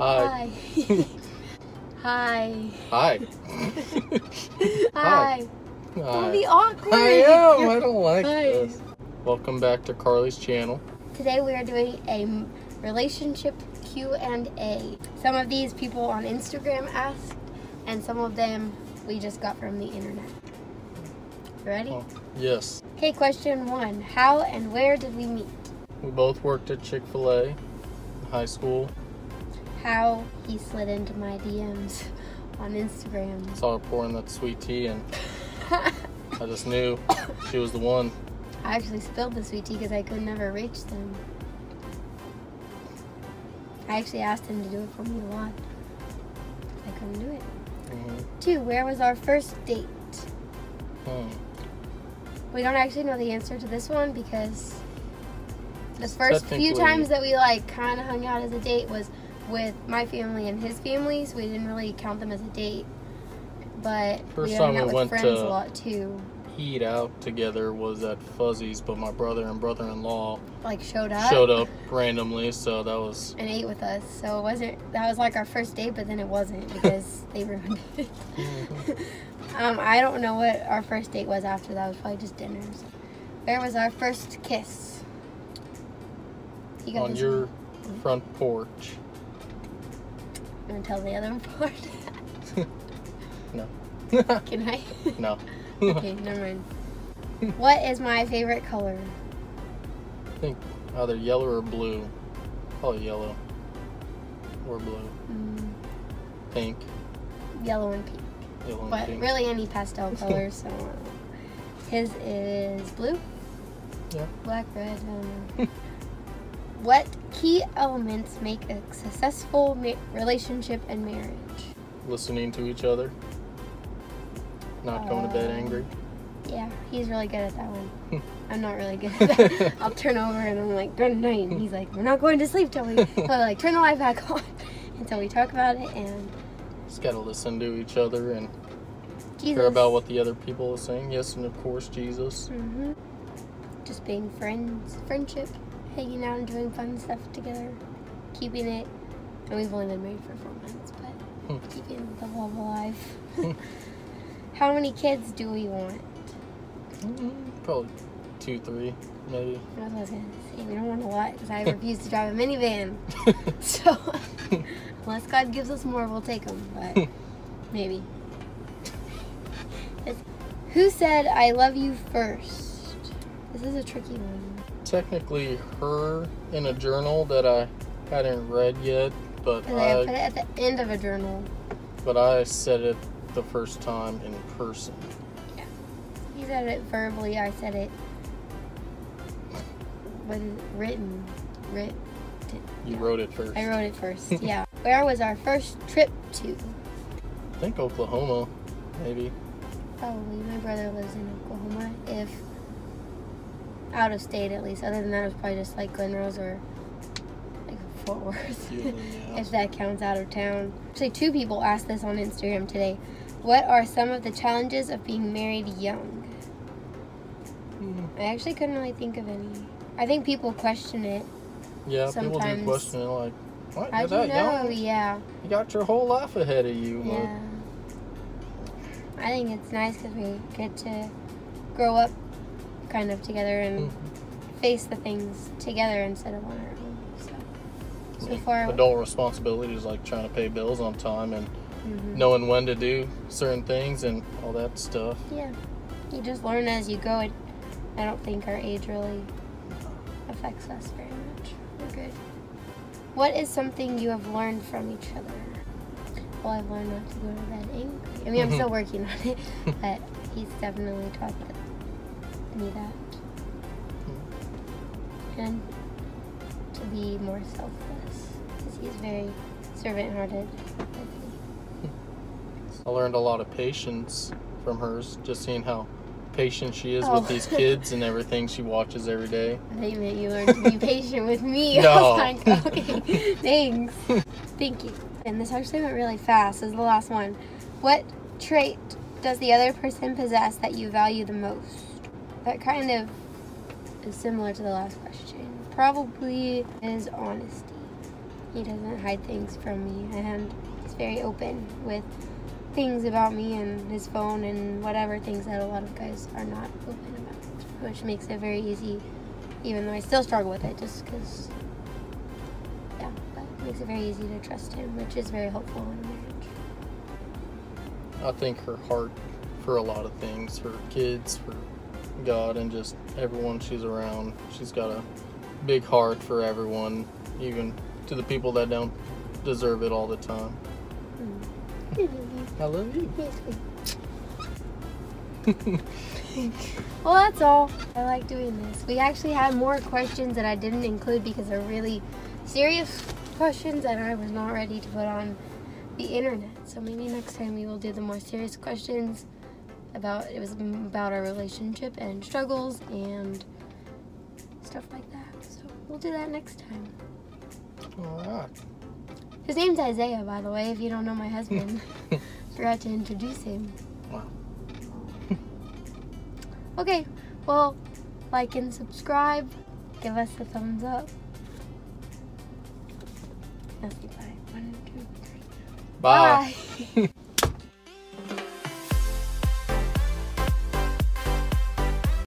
Hi. Hi. Hi. Hi. Don't be awkward. I am. I don't like Hi. this. Welcome back to Carly's channel. Today we are doing a relationship Q&A. Some of these people on Instagram asked, and some of them we just got from the internet. Ready? Oh, yes. Okay, question 1. How and where did we meet? We both worked at Chick-fil-A in high school. How he slid into my DMs on Instagram. Saw her pouring that sweet tea and I just knew she was the one. I actually spilled the sweet tea because I could never reach them. I actually asked him to do it for me a lot. I couldn't do it. 2. Where was our first date? We don't actually know the answer to this one because the first few times that we kind of hung out as a date was with my family and his family, so we didn't really count them as a date. But first time we went friends a lot too. Eat out together was at Fuzzy's, but my brother and brother-in-law showed up randomly, so that was and ate with us. So that was like our first date, but then it wasn't because they ruined it. I don't know what our first date was after that. It was probably just dinners. Where was our first kiss? On your front porch. You want to tell the other part? No. Can I? No. Okay, never mind. What is my favorite color? I think either yellow or blue. Probably yellow. Or blue. Pink. Yellow and pink. Yellow and But pink. really any pastel colors. So his is blue. Yeah. Black, red, I don't know. What key elements make a successful relationship and marriage? Listening to each other. Not going to bed angry. Yeah, he's really good at that one. I'm not really good at that. I'll turn over and I'm like, good night. And he's like, we're not going to sleep till we turn the light back on until we talk about it. And just got to listen to each other and Jesus. care about what the other people are saying. Yes, and of course, Jesus. Just being friends, friendship, hanging out and doing fun stuff together, keeping it. And we've only been married for 4 months, but keeping the love alive. How many kids do we want? Probably 2, 3, maybe. I was going to say, we don't want a lot because I refuse to drive a minivan. So, unless God gives us more, we'll take them. But maybe. Who said I love you first? This is a tricky one. Technically her in a journal that I hadn't read yet, but I put it at the end of a journal. But I said it the first time in person. Yeah. He said it verbally, I said it written. You wrote it first. I wrote it first, yeah. Where was our first trip to? I think Oklahoma, maybe. Probably. My brother lives in Oklahoma, if out of state at least. Other than that, it was probably just like Glen Rose or like Fort Worth, Yeah. if that counts out of town. Actually, 2 people asked this on Instagram today. What are some of the challenges of being married young? I actually couldn't really think of any. I think people question it. Yeah, sometimes. people do question it, like, what? How'd You're you that know? young? Yeah. You got your whole life ahead of you. Yeah. Like, I think it's nice because we get to grow up kind of together and face the things together instead of on our own. So far, adult responsibilities like trying to pay bills on time and knowing when to do certain things and all that stuff. Yeah. You just learn as you go. I don't think our age really affects us very much. We're good. What is something you have learned from each other? Well, I've learned not to go to bed angry. I mean, I'm still working on it, but he's definitely taught me that. And to be more selfless, because he's very servant-hearted. I learned a lot of patience from hers, just seeing how patient she is with these kids and everything she watches every day. I thought you meant you learned to be patient with me. No. I was like, okay, thanks. Thank you. And this actually went really fast. This is the last one. What trait does the other person possess that you value the most? That kind of is similar to the last question. Probably is honesty. He doesn't hide things from me, and he's very open with things about me and his phone and whatever, things that a lot of guys are not open about, which makes it very easy, even though I still struggle with it, just because, yeah, but it makes it very easy to trust him, which is very helpful in a marriage. I think her heart for a lot of things, for kids, for God, and just everyone she's around. She's got a big heart for everyone, even to the people that don't deserve it all the time. I love you. Well, that's all. I like doing this. We actually had more questions that I didn't include because they're really serious questions and I was not ready to put on the internet. So maybe next time we will do the more serious questions about our relationship and struggles and stuff like that. So we'll do that next time. Alright. His name's Isaiah, by the way, if you don't know my husband. Forgot to introduce him. Wow. Okay, well, like and subscribe. Give us a thumbs up. Let's say bye. 1, 2, 3. Bye. Bye.